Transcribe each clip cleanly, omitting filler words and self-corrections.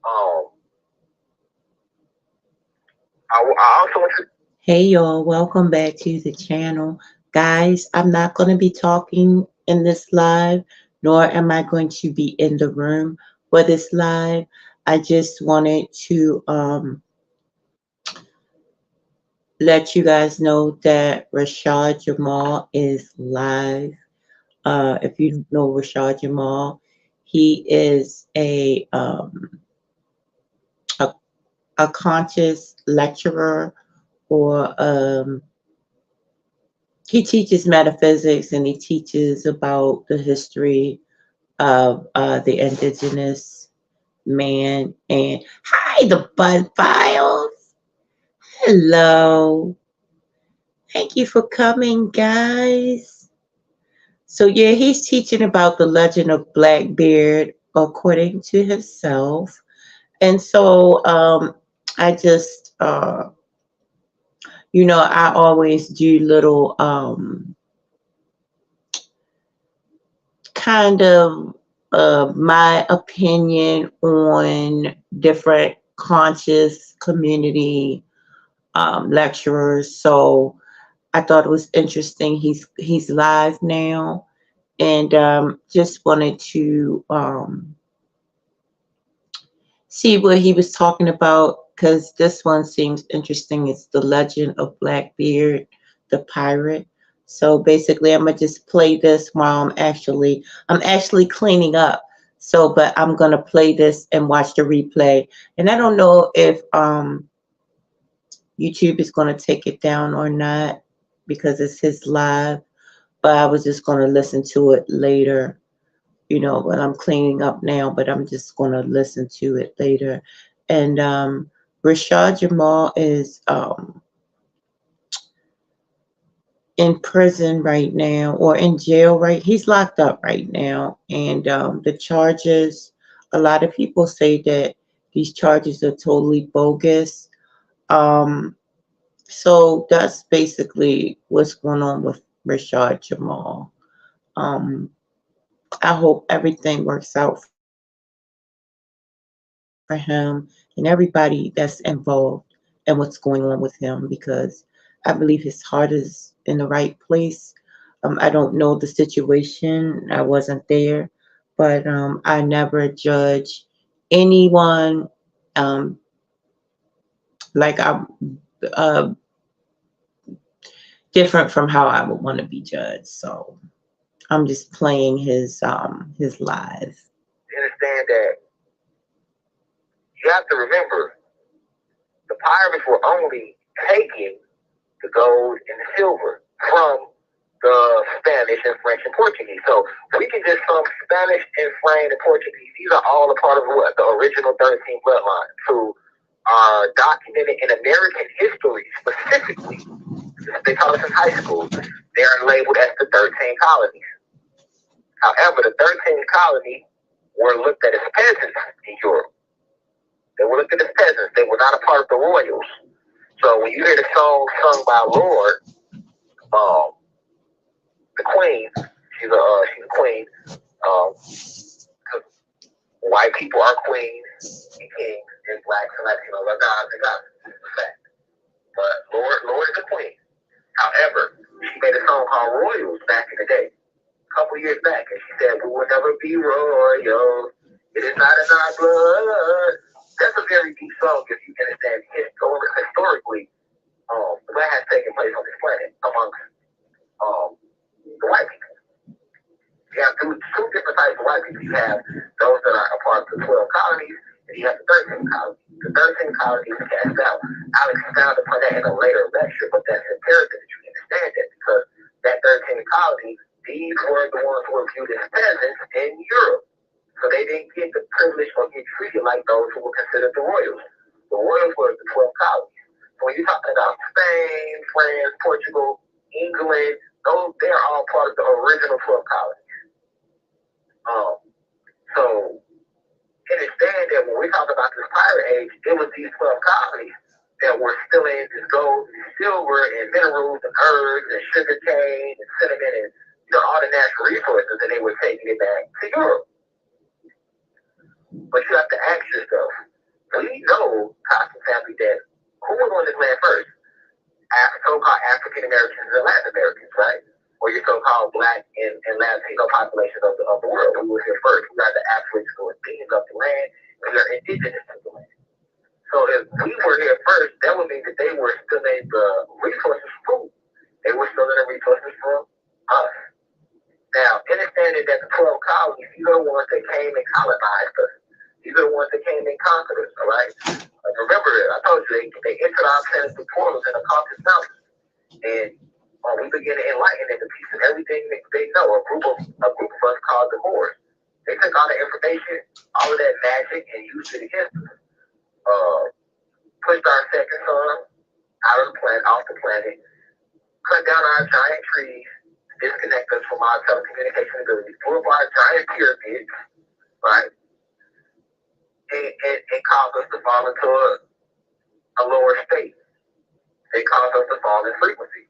Um, I also want to. Hey y'all, welcome back to the channel. Guys, I'm not going to be talking in this live, nor am I going to be in the room for this live. I just wanted to let you guys know that Rashad Jamal is live. If you don't know Rashad Jamal, he is a, a conscious lecturer or he teaches metaphysics and he teaches about the history of the indigenous man. And hi, the Bud Files. Hello. Thank you for coming, guys. So, yeah, he's teaching about the legend of Blackbeard according to himself. And so I just, I always do little kind of my opinion on different conscious community lecturers. So I thought it was interesting. He's live now, and just wanted to see what he was talking about because this one seems interesting. It's the legend of Blackbeard, the pirate. So basically, I'm gonna just play this while I'm actually cleaning up. So, but I'm gonna play this and watch the replay. And I don't know if YouTube is gonna take it down or not because it's his live. But I was just gonna listen to it later, but I'm cleaning up now, but I'm just going to listen to it later. And Rashad Jamal is in prison right now or in jail, right? He's locked up right now. And the charges, a lot of people say that these charges are totally bogus. Um, so that's basically what's going on with Rashad Jamal. Um, I hope everything works out for him and everybody that's involved and what's going on with him because I believe his heart is in the right place. I don't know the situation. I wasn't there, but I never judge anyone um, like I'm uh, different from how I would want to be judged. So I'm just playing his live. Understand that you have to remember the pirates were only taking the gold and the silver from the Spanish and French and Portuguese. So we can just from Spanish and French and Portuguese, these are all a part of what? The original 13 bloodline who are documented in American history specifically. They taught us in high school. They're labeled as the 13 colonies. However, the 13 colonies were looked at as peasants in Europe. They were looked at as peasants. They were not a part of the royals. So when you hear the song sung by Lord, um, the Queen, she's a queen. Um, 'Cause white people are queens and kings, and blacks and Latinos are gods and goddesses. It's a fact. But Lord is a queen. However, she made a song called Royals back in the day, a couple years back, and she said, "We will never be royals. It is not in our blood." That's a very deep song if you understand historically what has taken place on this planet amongst um, the white people. You have two different types of white people. You have those that are a part of the 12 colonies, and you have the 13 colonies. The 13 colonies are cast out. I'll expound upon that in a later lecture, but that's imperative that you understand that because that 13 colonies, these were the ones who were viewed as peasants in Europe. So they didn't get the privilege or get treated like those who were considered the royals. The royals were the 12 colonies. So when you're talking about Spain, France, Portugal, England, those they're all part of the original 12 colonies. Um, so understand that when we talk about this pirate age, it was these 12 colonies that were still in this gold and silver and minerals and herbs and sugar cane and cinnamon and all the natural resources and they were taking it back to Europe. But you have to ask yourself, we are indigenous to the land. So if we were here first, that would mean that they were stealing the resources from. They were stealing the resources from us. Now, understanding that the 12 colonies, these are the ones that came and colonized us. These are the ones that came and conquered us, all right? Remember, I told you, they entered our planet through portals and across this mountain. And we began to enlighten them to pieces everything they know. A group of us called the Moors. They took all the information, all of that magic, and used it against us. Pushed our second son out of the planet, off the planet, cut down our giant trees, disconnect us from our telecommunication abilities, blew up our giant pyramids, right? And caused us to fall into a lower state. They caused us to fall in frequency.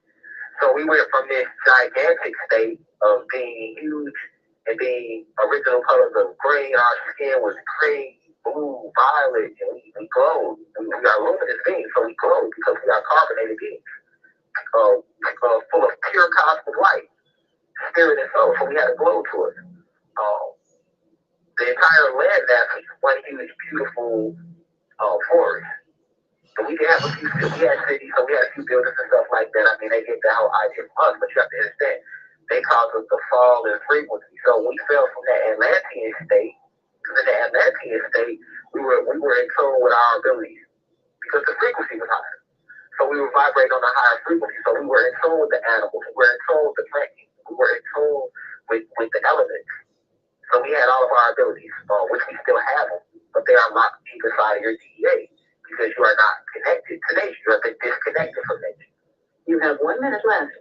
So we went from this gigantic state of being huge and being original colors of green. Our skin was cream, blue, violet, and we glowed. We got luminous beings, so we glowed because we got carbonated beings, full of pure cosmic light, spirit and soul. So we had a glow to us. The entire land mass was one huge, beautiful forest. So we did have a few, we had cities, so we had a few buildings and stuff like that. I mean, they get the whole idea from us, but you have to understand, they caused us to fall in frequency. So we fell from that Atlantean state, because in the Atlantean state, we were in tune with our abilities, because the frequency was higher. So we were vibrating on a higher frequency, so we were in tune with the animals, we were in tune with the plants, we were in tune with the elements. So we had all of our abilities, which we still have them, but they are locked deep inside of your DEA. Because you are not connected to nature. You have been disconnected from nature. You have 1 minute left.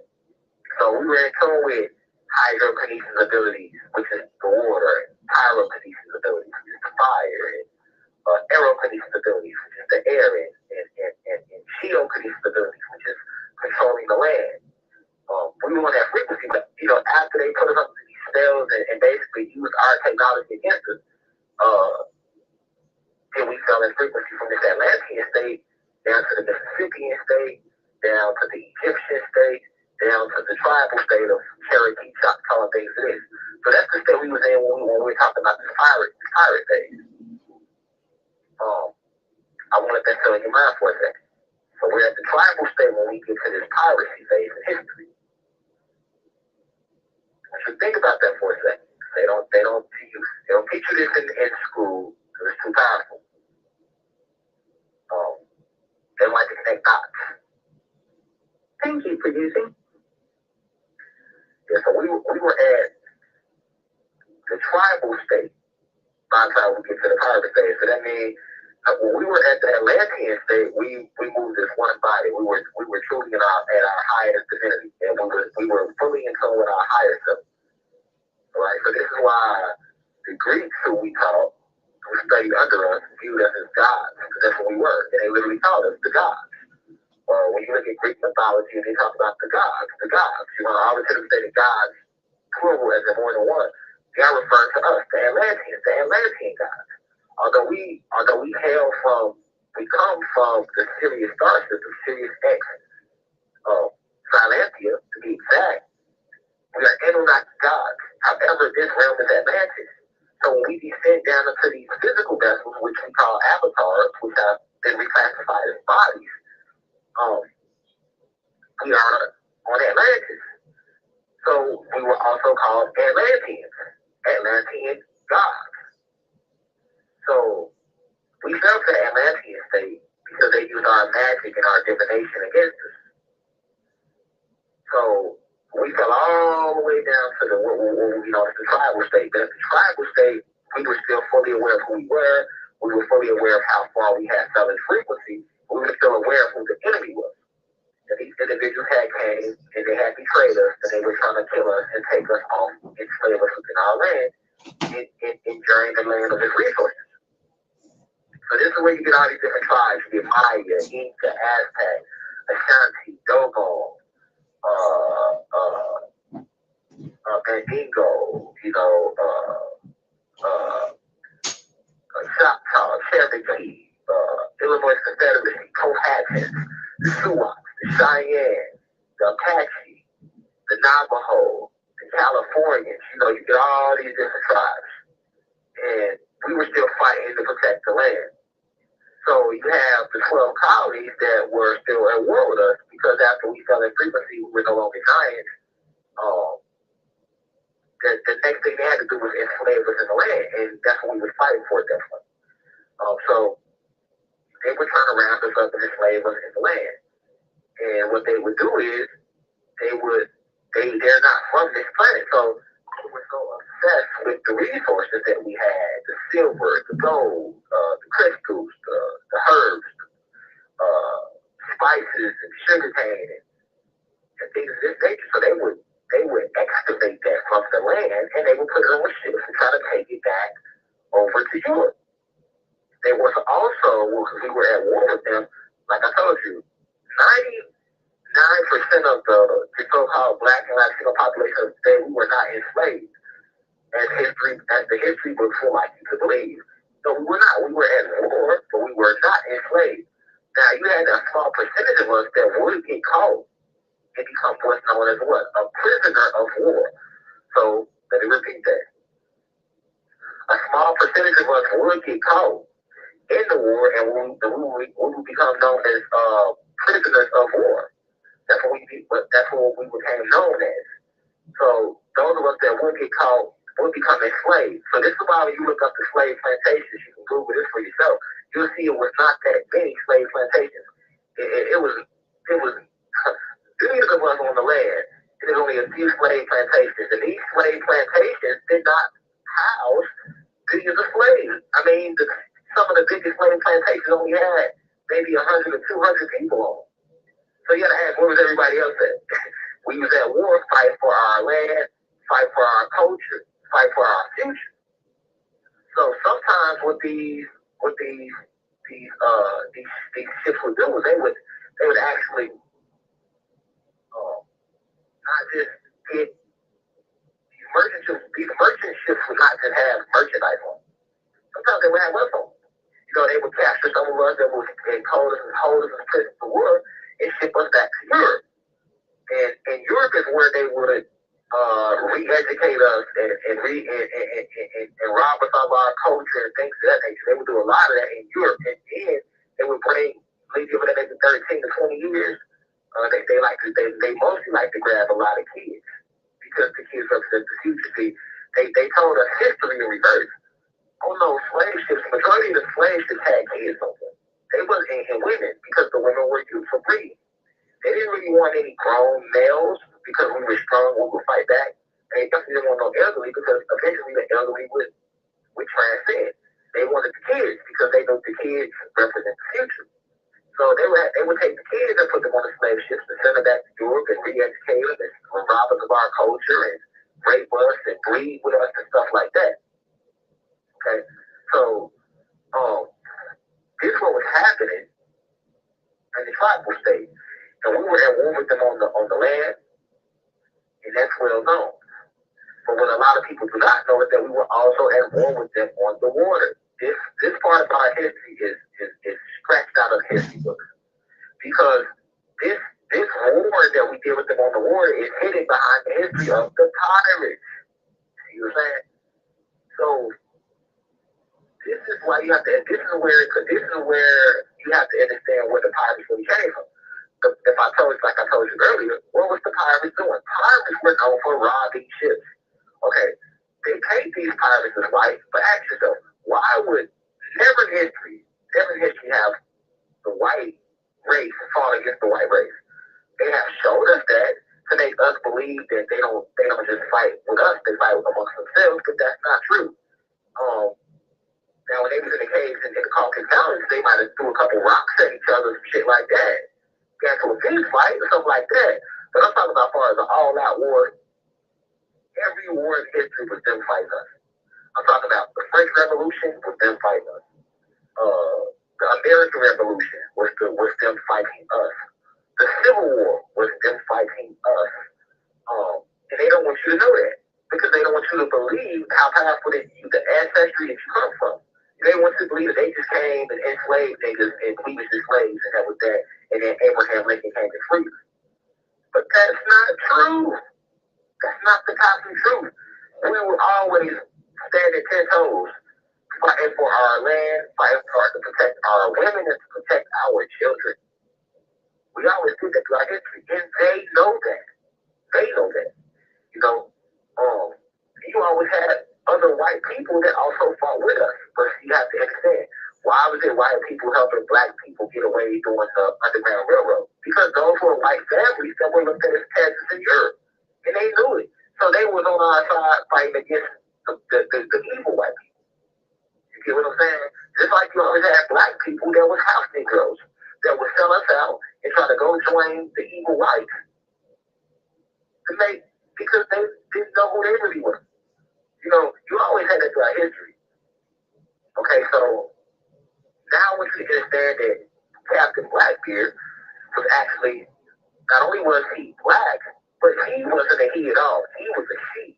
So we were in tune with hydrokinesis abilities, which is the water, and pyrokinesis abilities, which is the fire, and aerokinesis abilities, which is the air, and geokinesis abilities, which is controlling the land. We were on that frequency, but after they put us up to these spells and basically used our technology against us, and we fell in frequency from this Atlantean state down to the Mississippian state, down to the Egyptian state, down to the tribal state of Cherokee, calling things this. So that's the state we was in when we were talking about this pirate days. I want to let that fill in your mind for a second. So we're at the tribal state when we get to this piracy phase in history. So think about that for a second. They don't teach you this in school because it's too powerful. They like to connect dots. Thank you, producing. Yeah, so we were at the tribal state by the time we get to the pirate state. So that means when we were at the Atlantean state, we moved as one body. We were truly at our highest divinity, and we were fully in tune with our higher self. Right? So this is why the Greeks who we taught, who studied under us, viewed us as gods, because that's what we were. And they literally called us the gods. When you look at Greek mythology, they talk about the gods. You want to always hear them say the gods, plural, as in more than one. They are referring to us, the Atlantean gods. Although we come from the Sirius star system, Sirius X, Silentia, to be exact, we are Anunnaki gods. However, this realm is Atlantis. So when we descend down into these physical vessels, which we call avatars, which have been reclassified as bodies, we are on Atlantis. So we were also called Atlantean gods. So we fell to the Atlantean state because they used our magic and our divination against us. So we fell all the way down to the tribal state. But at the tribal state, we were still fully aware of who we were. We were fully aware of how far we had fell in frequency. We were still aware of who the enemy was. And these individuals had came and they had betrayed us, and they were trying to kill us and take us off and enslave us within our land and drain the land of its resources. So this is where you get all these different tribes. You get Maya, Inca, Aztec, Ashanti, Dogon, Mandingo, Choctaw, Cherokee, Illinois Confederacy, Powhatan, the Sioux, the Cheyenne, the Apache, the Navajo, the Californians. You get all these different tribes. And we were still fighting to protect the land. So you have the 12 colonies that were still at war with us because after we fell in frequency, we were no longer giants. Um, the next thing they had to do was enslave us in the land, and that's what we were fighting for at that point. So they would turn around us up and enslave us in the land. And what they would do is they're not from this planet. So they were so obsessed with the resources that we had, the silver, the gold, the crystals, the herbs, uh, spices and sugar cane and things of this nature. So they would excavate that from the land and they would put it on ships and try to take it back over to Europe. They were also, because we were at war with them, like I told you, 99% of the so-called black and Latino population of the day, we were not enslaved, as the history books would like you to believe. No, we were not. We were at war, but we were not enslaved. Now, you had a small percentage of us that would get caught and become what's known as what? A prisoner of war. So, let me repeat that. A small percentage of us would get caught in the war, and we would become known as prisoners of war. That's what we became known as. So those of us that would get caught would become enslaved. So this is why when you look up the slave plantations, you can Google this for yourself. You'll see it was not that many slave plantations. It was billions of us on the land, and there's only a few slave plantations. And these slave plantations did not house billions of slaves. I mean, some of the biggest slave plantations only had maybe 100 or 200 people on. So you gotta ask, where was everybody else at? We was at war, fight for our land, fight for our culture, fight for our future. So sometimes what these ships would do is they would actually not just get these merchant ships. These merchant ships would not just have merchandise on. Sometimes they would have us on. They would capture some of us that would hold us in prison for war and ship us back to Europe. And Europe is where they would re-educate us and rob us of our culture and things of that nature. They would do a lot of that in Europe, and then they would leave you over there maybe 13 to 20 years. They mostly like to grab a lot of kids because the kids represent the future. See, they told us history in reverse. On those slave ships, the majority of the slave ships had kids on them. They wasn't in women because the women were used for breeding. They didn't really want any grown males because we were strong, we would fight back. And they definitely didn't want no elderly because eventually the elderly would transcend. They wanted the kids because they know the kids represent the future. So they would take the kids and put them on the slave ships and send them back to Europe and re-educate them and rob us of our culture and rape us and breed with us and stuff like that. Okay, so this is what was happening in the tribal state, and we were at war with them on the land, and that's well known. But what a lot of people do not know is that we were also at war with them on the water. This part of our history is scratched out of the history books because this war that we did with them on the water is hidden behind the history of the pirates. You know what I'm saying? So this is why you have to. This is where you have to understand where the pirates really came from. If I told you, like I told you earlier, what was the pirates doing? Pirates were known for robbing ships. Okay, they paid these pirates as white, but ask yourself, why would never in history have the white race fall against the white race? They have showed us that to make us believe that they don't just fight with us, they fight amongst themselves, but that's not true. Now, when they was in the caves in the Caucasus Mountains, they might have threw a couple rocks at each other and shit like that. Got to a fist fight or something like that. But I'm talking about as far as an all-out war. Every war in history was them fighting us. I'm talking about the French Revolution was them fighting us. The American Revolution was them fighting us. The Civil War was them fighting us. And they don't want you to know that because they don't want you to believe how powerful the ancestry that you come from. They want to believe that they just came and enslaved niggas and we was just slaves and that was that. And then Abraham Lincoln came and freed us. But that's not true. That's not the cosmic truth. We were always standing 10 toes fighting for our land, fighting for to protect our women and to protect our children. We always do that throughout history, and they know that. They know that. You know, you always had other white people that also fought with us, but you have to understand. Why was it white people helping black people get away during the Underground Railroad? Because those were white families that were looked at as peasants in Europe, and they knew it. So they was on our side fighting against the evil white people. You get what I'm saying? Just like you always had black people that was house Negroes that would sell us out and try to go join the evil whites to make because they didn't know who they really were. You know, you always had that throughout history. Okay, so now we can understand that Captain Blackbeard was actually not only was he black, but he wasn't a he at all. He was a she.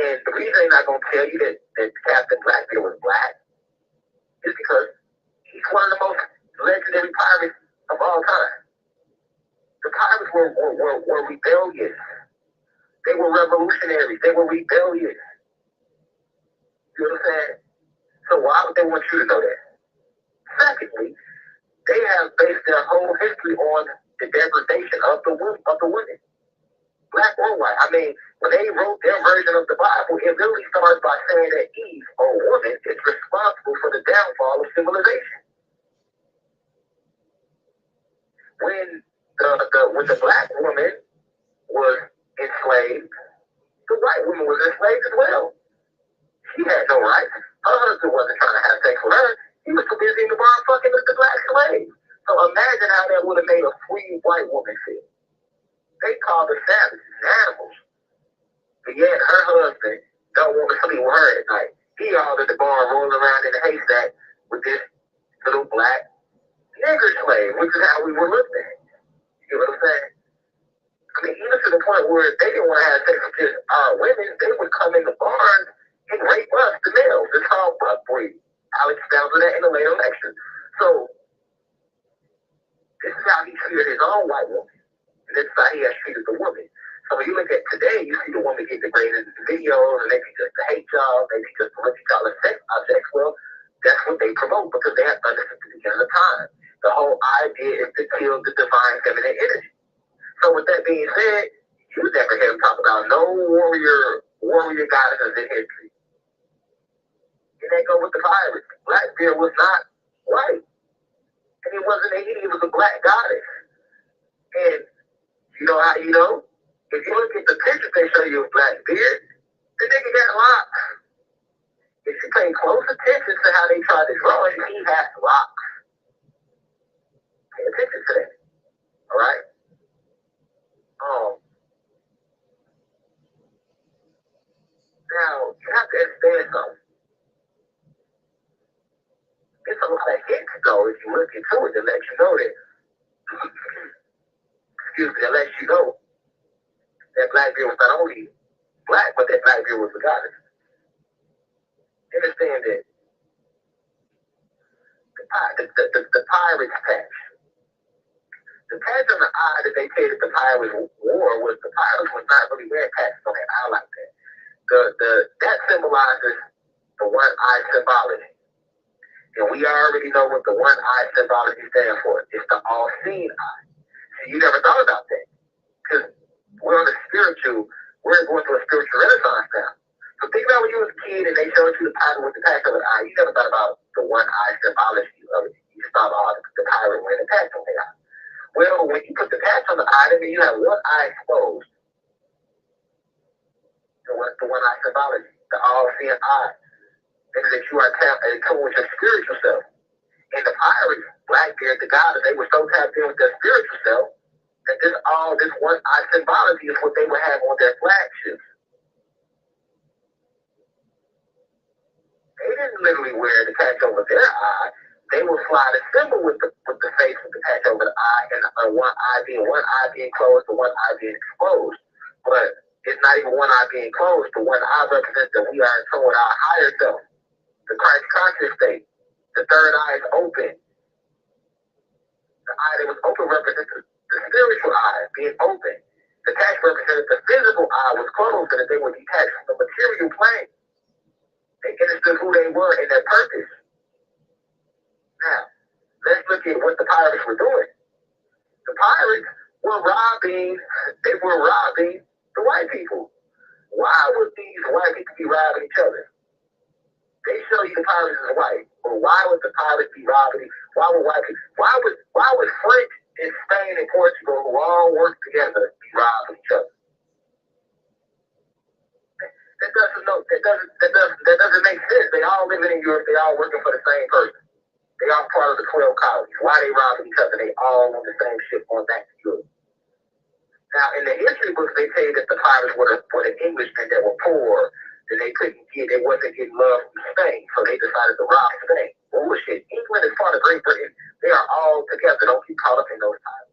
And the reason I'm not gonna tell you that Captain Blackbeard was black is because he's one of the most legendary pirates of all time. The pirates were rebellious. They were revolutionaries. They were rebellious. You know what I'm saying? So why would they want you to know that? Secondly, they have based their whole history on the degradation of the women, black or white. I mean, when they wrote their version of the Bible, it literally starts by saying that Eve, or woman, is responsible for the downfall of civilization. When the black woman was enslaved, the white woman was enslaved as well. She had no rights. Her husband wasn't trying to have sex with her. He was too busy in the bar fucking with the black slave. So imagine how that would have made a free white woman feel. They called her savages, animals. But yet her husband don't want to sleep with her at night. He all at the bar rolling around in the haystack with this little black nigger slave, which is how we were looked at. You know what I'm saying? I mean, even to the point where they didn't want to have sex with just our women, they would come in the barns and rape us, the males. It's called buck breed. I'll expound on that in a later lecture. So, this is how he treated his own white woman. And this is how he has treated the woman. So when you look at today, you see the woman get degraded in the videos, and maybe just a hate job, maybe just what you call a sex object. Well, that's what they promote because they have understood the beginning of time. The whole idea is to kill the divine feminine energy. So with that being said, you never hear him talk about no warrior goddesses in history. And they go with the pirates. Blackbeard was not white. And he wasn't a he was a black goddess. And you know how you know? If you look at the pictures they show you of Blackbeard, the nigga got locks. If you pay close attention to how they try to draw it, he has locks. Pay attention to that. Alright? Now, you have to understand something. It's a lot of hints, though, if you look into it, to let you know that, that lets you know that Blackbeard was not only black, but that Blackbeard was a goddess. Understand that the pirate's patch. The patch on the eye that they say that the pirates wore was the pirates was not really wearing patches on their eye like that. That symbolizes the one eye symbology. And we already know what the one eye symbology stands for. It's the all-seeing eye. So you never thought about that. Because we're on we're going through a spiritual renaissance now. So think about when you was a kid and they showed you the pirate with the patch on the eye. You never thought about the one eye symbology of it. You just thought about the pirate wearing the patch on the eye. Well, when you put the patch on the eye, that means you have one eye exposed. The one eye symbology, the all-seeing eye. Means that you are tapped into with your spiritual self. And the pirates, Blackbeard, the goddess, they were so tapped in with their spiritual self that this one eye symbology is what they would have on their flagships. They didn't literally wear the patch over their eye. They would fly the symbol with the face with the patch over the eye, and one eye being closed, and one eye being exposed. But it's not even one eye being closed. The one eye represents that we are in tune with our higher self, the Christ conscious state. The third eye is open. The eye that was open represents the spiritual eye being open. The patch represented the physical eye was closed, and that they were detached from the material plane. They understood who they were and their purpose. Now, let's look at what the pirates were doing. The pirates were robbing, they were robbing the white people. Why would these white people be robbing each other? They show you the pirates is white, but why would the pirates be robbing? Why would white people? Why would French and Spain and Portugal, who all work together, be robbing each other? That doesn't make sense. They all living in Europe. They all working for the same person. They all part of the 12 colonies. Why are they robbing each other? They all on the same ship going back to Europe. Now, in the history books, they say that the pirates were the Englishmen that were poor, and they wasn't getting love from Spain, so they decided to rob Spain. Bullshit. England is part of Great Britain. They are all together. Don't get caught up in those times.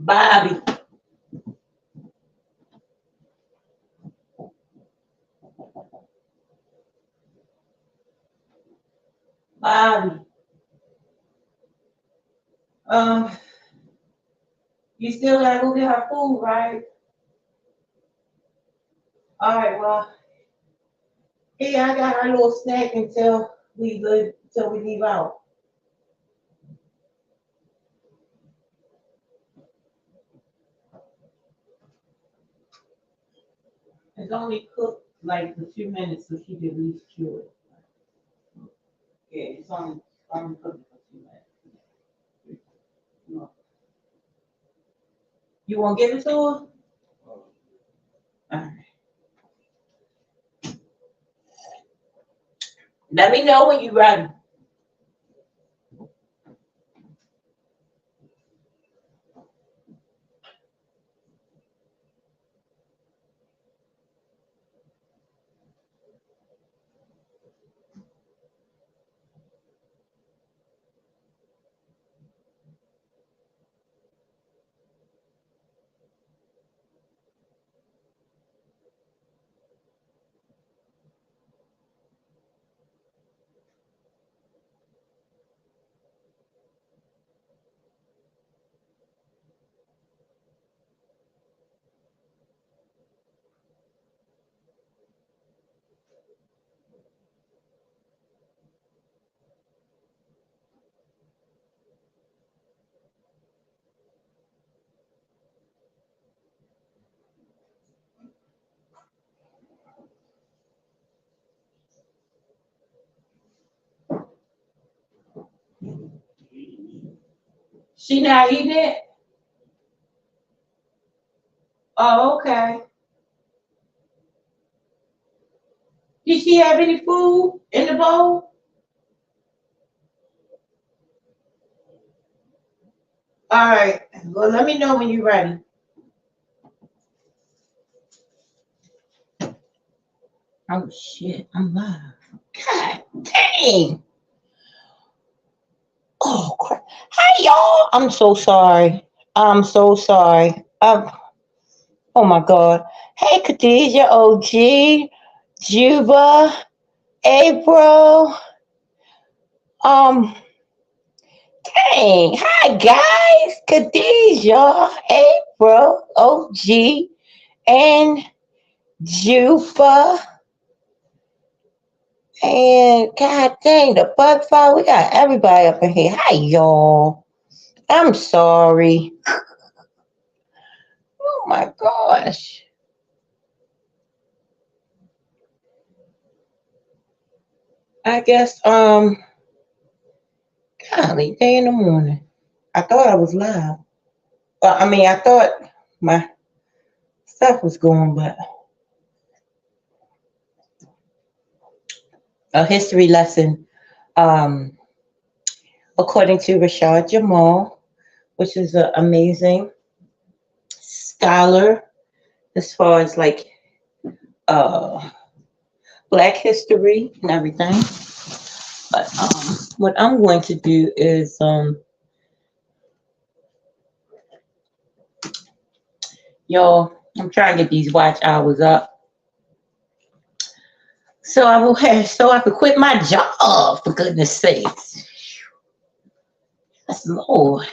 Bobby, Bobby. Um, you still gotta go get her food, right? All right. Well, hey, I got her little snack until we leave out. It's only cooked like a few minutes, so she can at least chew it. Yeah, it's only cooked for 2 minutes. You want to give it to her? All right. Let me know when you're ready. She not eating it? Oh, okay. Did she have any food in the bowl? All right. Well, let me know when you're ready. Oh shit, I'm live. God dang. Oh crap. Hi y'all. I'm so sorry. I'm so sorry. Oh my god. Hey Khadijah, OG, Juba, April. Um, dang. Hi guys. Khadijah, April, OG, and Juba. And god dang, the butterfly. We got everybody up in here. Hi y'all. I'm sorry. Oh my gosh. I guess golly, day in the morning. I thought I was live. I mean I thought my stuff was going, but a history lesson, um, according to Rashad Jamal, which is an amazing scholar as far as like uh black history and everything. But what I'm going to do is y'all. I'm trying to get these watch hours up. So I will have so I could quit my job, for goodness sakes. That's Lord.